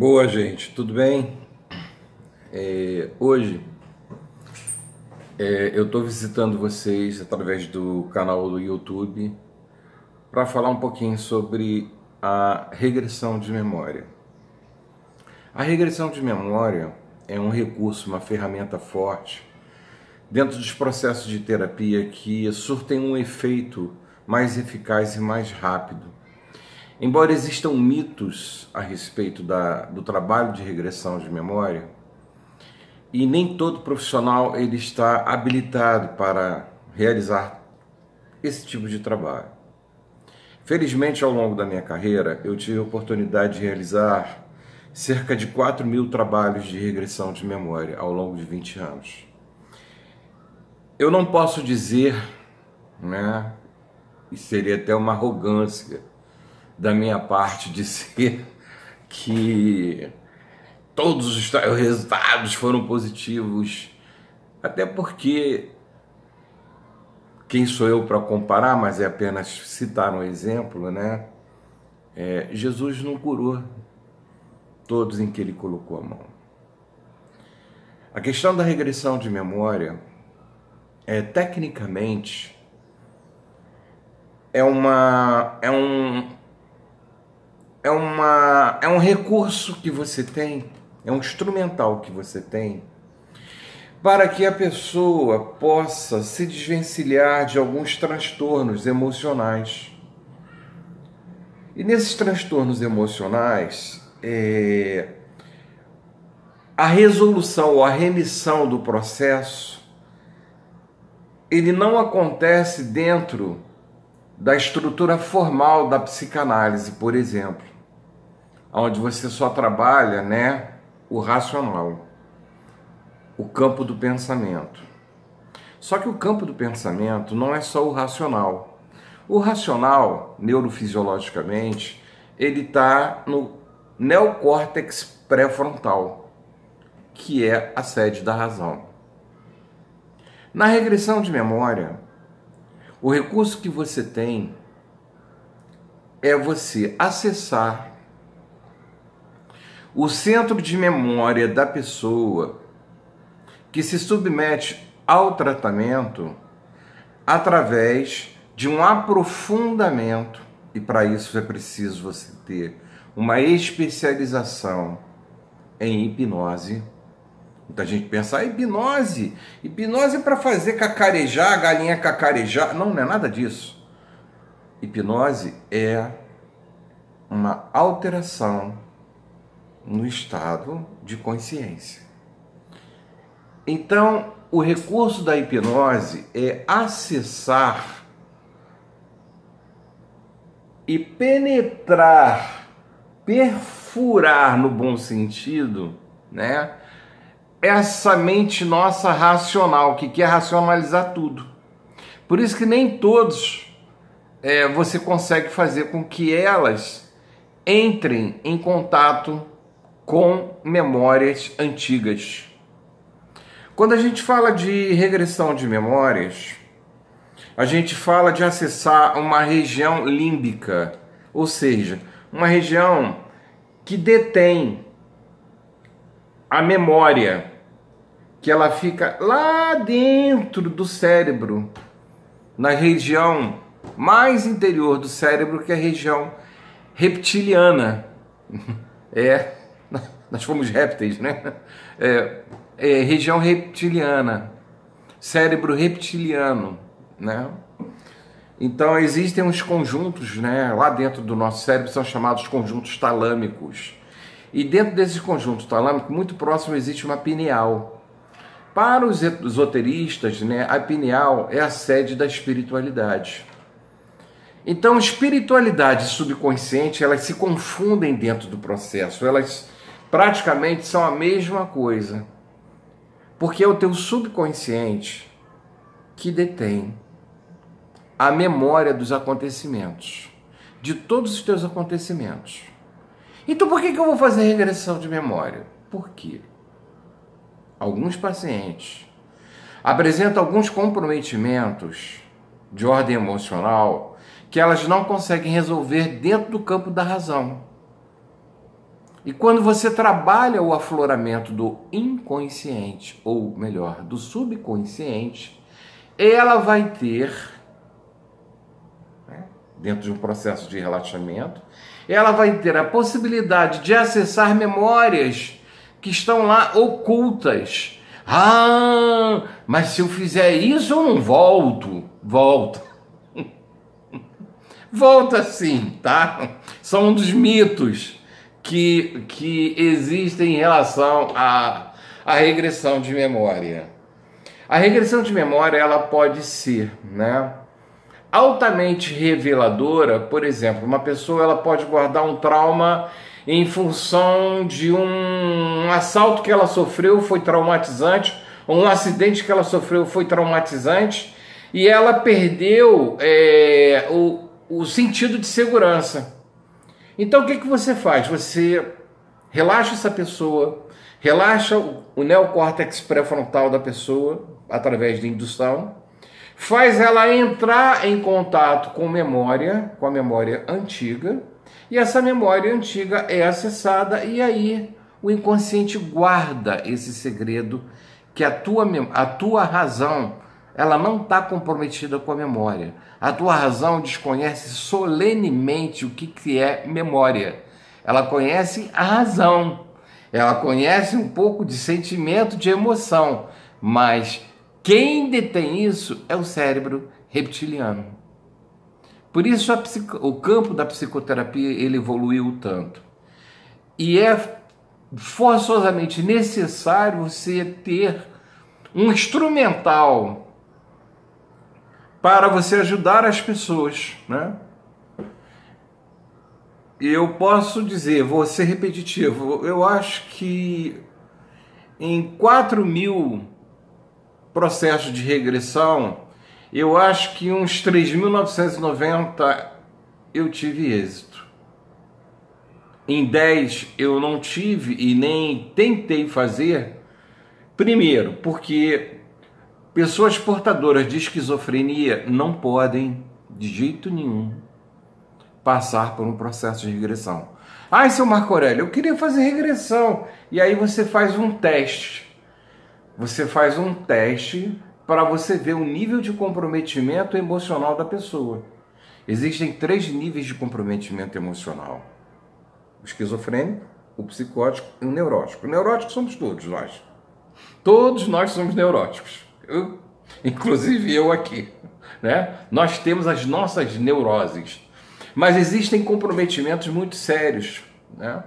Boa, gente, tudo bem? Hoje eu estou visitando vocês através do canal do YouTube para falar um pouquinho sobre a regressão de memória. A regressão de memória é um recurso, uma ferramenta forte dentro dos processos de terapia que surtem um efeito mais eficaz e mais rápido. Embora existam mitos a respeito do trabalho de regressão de memória, e nem todo profissional ele está habilitado para realizar esse tipo de trabalho. Felizmente, ao longo da minha carreira, eu tive a oportunidade de realizar cerca de 4.000 trabalhos de regressão de memória ao longo de 20 anos. Eu não posso dizer, né, e seria até uma arrogância da minha parte dizer que todos os resultados foram positivos, até porque quem sou eu para comparar, mas é apenas citar um exemplo, né? Jesus não curou todos em que ele colocou a mão. A questão da regressão de memória tecnicamente é um recurso que você tem, é um instrumental que você tem para que a pessoa possa se desvencilhar de alguns transtornos emocionais. E nesses transtornos emocionais, a resolução ou a remissão do processo, ele não acontece dentro da estrutura formal da psicanálise, por exemplo, onde você só trabalha, né, o racional, o campo do pensamento. Só que o campo do pensamento não é só o racional. O racional, neurofisiologicamente, ele está no neocórtex pré-frontal, que é a sede da razão. Na regressão de memória, o recurso que você tem é você acessar o centro de memória da pessoa que se submete ao tratamento através de um aprofundamento, e para isso é preciso você ter uma especialização em hipnose. Muita gente pensa, hipnose é para fazer cacarejar, galinha cacarejar. Não, não é nada disso. Hipnose é uma alteração no estado de consciência. Então, o recurso da hipnose é acessar e penetrar, perfurar no bom sentido, né? Essa mente nossa racional, que quer racionalizar tudo. Por isso que nem todos você consegue fazer com que elas entrem em contato com memórias antigas. Quando a gente fala de regressão de memórias, a gente fala de acessar uma região límbica, ou seja, uma região que detém a memória, que ela fica lá dentro do cérebro, na região mais interior do cérebro, que é a região reptiliana. Nós fomos répteis, né? Região reptiliana, cérebro reptiliano, né? Então existem uns conjuntos, né, lá dentro do nosso cérebro, são chamados conjuntos talâmicos. E dentro desses conjuntos talâmicos, muito próximo, existe uma pineal. Para os esoteristas, né, a pineal é a sede da espiritualidade. Então, espiritualidade e subconsciente, elas se confundem dentro do processo. Elas praticamente são a mesma coisa. Porque é o teu subconsciente que detém a memória dos acontecimentos, de todos os teus acontecimentos. Então por que eu vou fazer regressão de memória? Por quê? Alguns pacientes apresentam alguns comprometimentos de ordem emocional que elas não conseguem resolver dentro do campo da razão. E quando você trabalha o afloramento do inconsciente, ou melhor, do subconsciente, ela vai ter, né, dentro de um processo de relaxamento, ela vai ter a possibilidade de acessar memórias que estão lá ocultas. Ah, mas se eu fizer isso eu não volto. Volta. Volta sim, tá? São um dos mitos que existem em relação à regressão de memória. A regressão de memória, ela pode ser, né, altamente reveladora. Por exemplo, uma pessoa ela pode guardar um trauma em função de um assalto que ela sofreu, foi traumatizante, ou um acidente que ela sofreu foi traumatizante, e ela perdeu o sentido de segurança. Então o que você faz? Você relaxa essa pessoa, relaxa o neocórtex pré-frontal da pessoa através de indução, faz ela entrar em contato com a memória antiga, e essa memória antiga é acessada, e aí o inconsciente guarda esse segredo que a tua razão, ela não está comprometida com a memória. A tua razão desconhece solenemente o que é memória. Ela conhece a razão, ela conhece um pouco de sentimento, de emoção, mas quem detém isso é o cérebro reptiliano. Por isso o campo da psicoterapia ele evoluiu tanto. E é forçosamente necessário você ter um instrumental para você ajudar as pessoas, né? Eu posso dizer, vou ser repetitivo, eu acho que em 4.000 processos de regressão, eu acho que uns 3.990 eu tive êxito. Em 10 eu não tive e nem tentei fazer. Primeiro, porque pessoas portadoras de esquizofrenia não podem, de jeito nenhum, passar por um processo de regressão. Ah, seu Marco Aurélio, eu queria fazer regressão. E aí você faz um teste. Você faz um teste para você ver o nível de comprometimento emocional da pessoa. Existem 3 níveis de comprometimento emocional: o esquizofrênico, o psicótico e o neurótico. O neurótico somos todos nós. Todos nós somos neuróticos. Inclusive eu aqui, né? Nós temos as nossas neuroses. Mas existem comprometimentos muito sérios, né?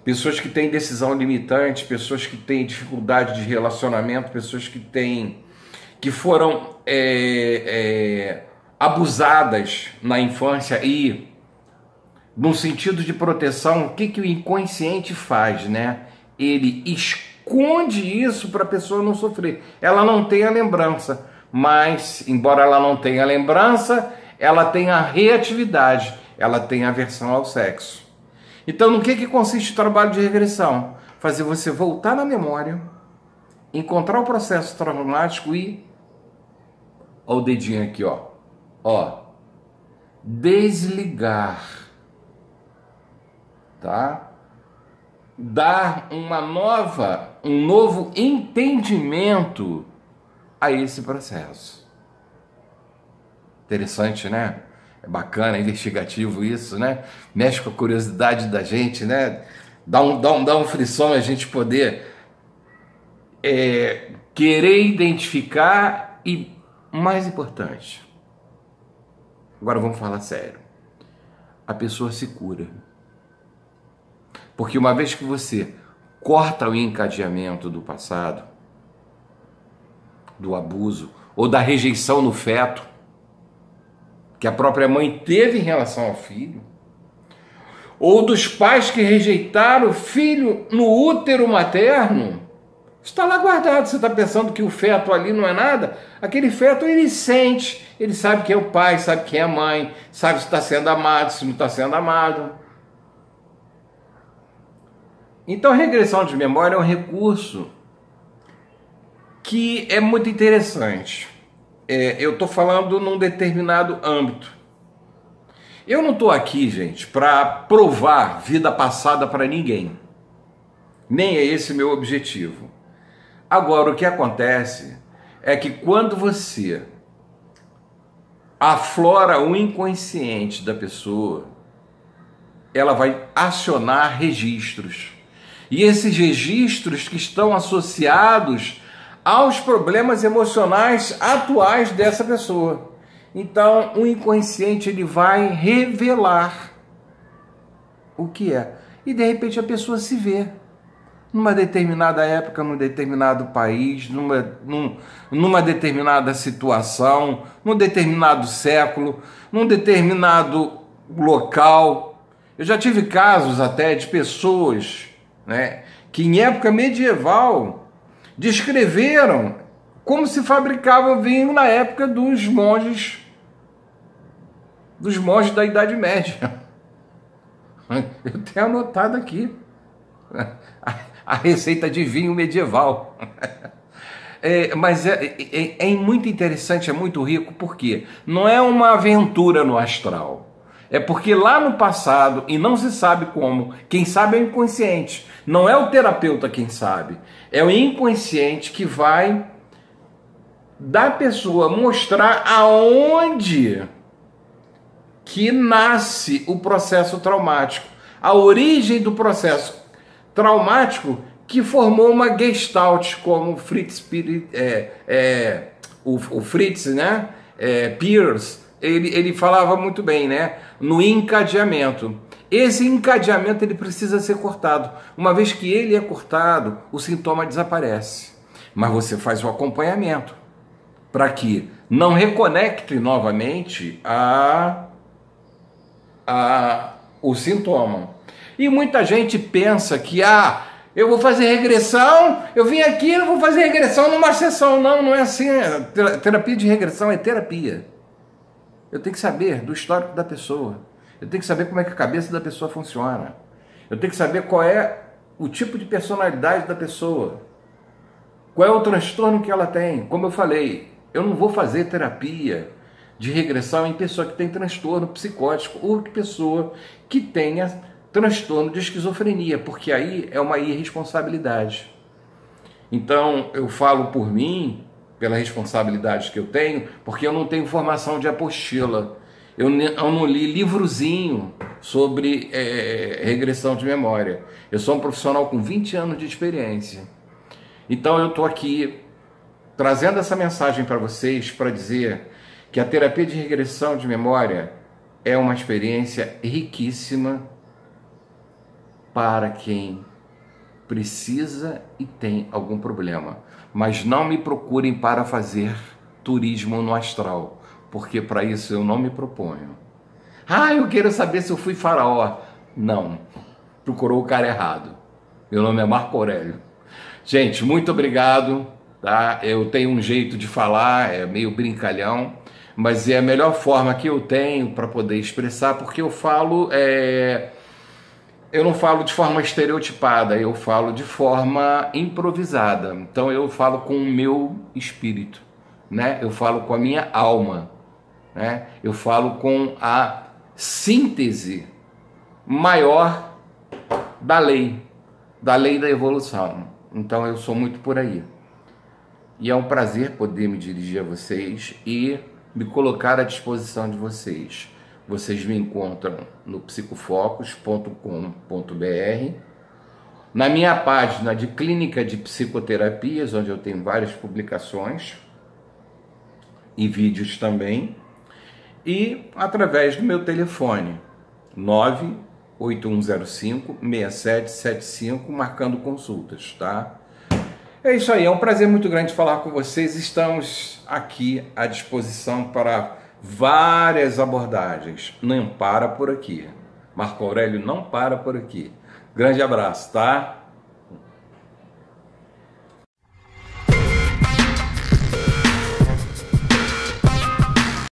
Pessoas que têm decisão limitante, pessoas que têm dificuldade de relacionamento, pessoas que foram abusadas na infância e, no sentido de proteção, o que o inconsciente faz, né? Ele esconde isso para a pessoa não sofrer. Ela não tem a lembrança, mas, embora ela não tenha a lembrança, ela tem a reatividade, ela tem a aversão ao sexo. Então, no que consiste o trabalho de regressão? Fazer você voltar na memória, encontrar o processo traumático e... Olha o dedinho aqui, ó. Desligar. Tá? Dar um novo entendimento a esse processo. Interessante, né? É bacana, é investigativo isso, né? Mexe com a curiosidade da gente, né? Dá um frisson a gente poder querer identificar e, mais importante, agora vamos falar sério, a pessoa se cura. Porque uma vez que você corta o encadeamento do passado, do abuso ou da rejeição no feto, que a própria mãe teve em relação ao filho, ou dos pais que rejeitaram o filho no útero materno, está lá guardado. Você está pensando que o feto ali não é nada? Aquele feto ele sente, ele sabe quem é o pai, sabe quem é a mãe, sabe se está sendo amado, se não está sendo amado. Então a regressão de memória é um recurso que é muito interessante. Eu estou falando num determinado âmbito. Eu não estou aqui, gente, para provar vida passada para ninguém. Nem é esse meu objetivo. Agora, o que acontece é que quando você aflora o inconsciente da pessoa, ela vai acionar registros. E esses registros que estão associados aos problemas emocionais atuais dessa pessoa. Então, o inconsciente ele vai revelar o que é. E de repente a pessoa se vê numa determinada época, num determinado país, numa determinada situação, num determinado século, num determinado local. Eu já tive casos até de pessoas, né, que em época medieval descreveram como se fabricava vinho na época dos monges da Idade Média. Eu tenho anotado aqui a receita de vinho medieval. Mas é muito interessante, é muito rico, porque não é uma aventura no astral. É porque lá no passado, e não se sabe como, quem sabe é o inconsciente. Não é o terapeuta quem sabe, é o inconsciente que vai da pessoa mostrar aonde que nasce o processo traumático, a origem do processo traumático que formou uma gestalt, como o Fritz, né? Pierce, ele falava muito bem, né? No encadeamento. Esse encadeamento ele precisa ser cortado. Uma vez que ele é cortado, o sintoma desaparece. Mas você faz o acompanhamento para que não reconecte novamente o sintoma. E muita gente pensa que eu vou fazer regressão, eu vim aqui, eu vou fazer regressão numa sessão. Não, não é assim. Terapia de regressão é terapia. Eu tenho que saber do histórico da pessoa. Eu tenho que saber como é que a cabeça da pessoa funciona. Eu tenho que saber qual é o tipo de personalidade da pessoa. Qual é o transtorno que ela tem. Como eu falei, eu não vou fazer terapia de regressão em pessoa que tem transtorno psicótico ou pessoa que tenha transtorno de esquizofrenia, porque aí é uma irresponsabilidade. Então, eu falo por mim, pela responsabilidade que eu tenho, porque eu não tenho formação de apostila. Eu não li livrozinho sobre regressão de memória. Eu sou um profissional com 20 anos de experiência. Então, eu estou aqui trazendo essa mensagem para vocês para dizer que a terapia de regressão de memória é uma experiência riquíssima para quem precisa e tem algum problema. Mas não me procurem para fazer turismo no astral, porque para isso eu não me proponho. Eu quero saber se eu fui faraó. Não, procurou o cara errado. Meu nome é Marco Aurélio. Gente, muito obrigado. Tá? Eu tenho um jeito de falar, é meio brincalhão, mas é a melhor forma que eu tenho para poder expressar, porque eu falo... Eu não falo de forma estereotipada, eu falo de forma improvisada. Então eu falo com o meu espírito, né? Eu falo com a minha alma, né? Eu falo com a síntese maior da lei da evolução. Então eu sou muito por aí. E é um prazer poder me dirigir a vocês e me colocar à disposição de vocês. Vocês me encontram no psicofocus.com.br, na minha página de clínica de psicoterapias, onde eu tenho várias publicações e vídeos também, e através do meu telefone 98105-6775, marcando consultas, tá? É isso aí, é um prazer muito grande falar com vocês. Estamos aqui à disposição para várias abordagens. Não para por aqui. Marco Aurélio não para por aqui. Grande abraço, tá?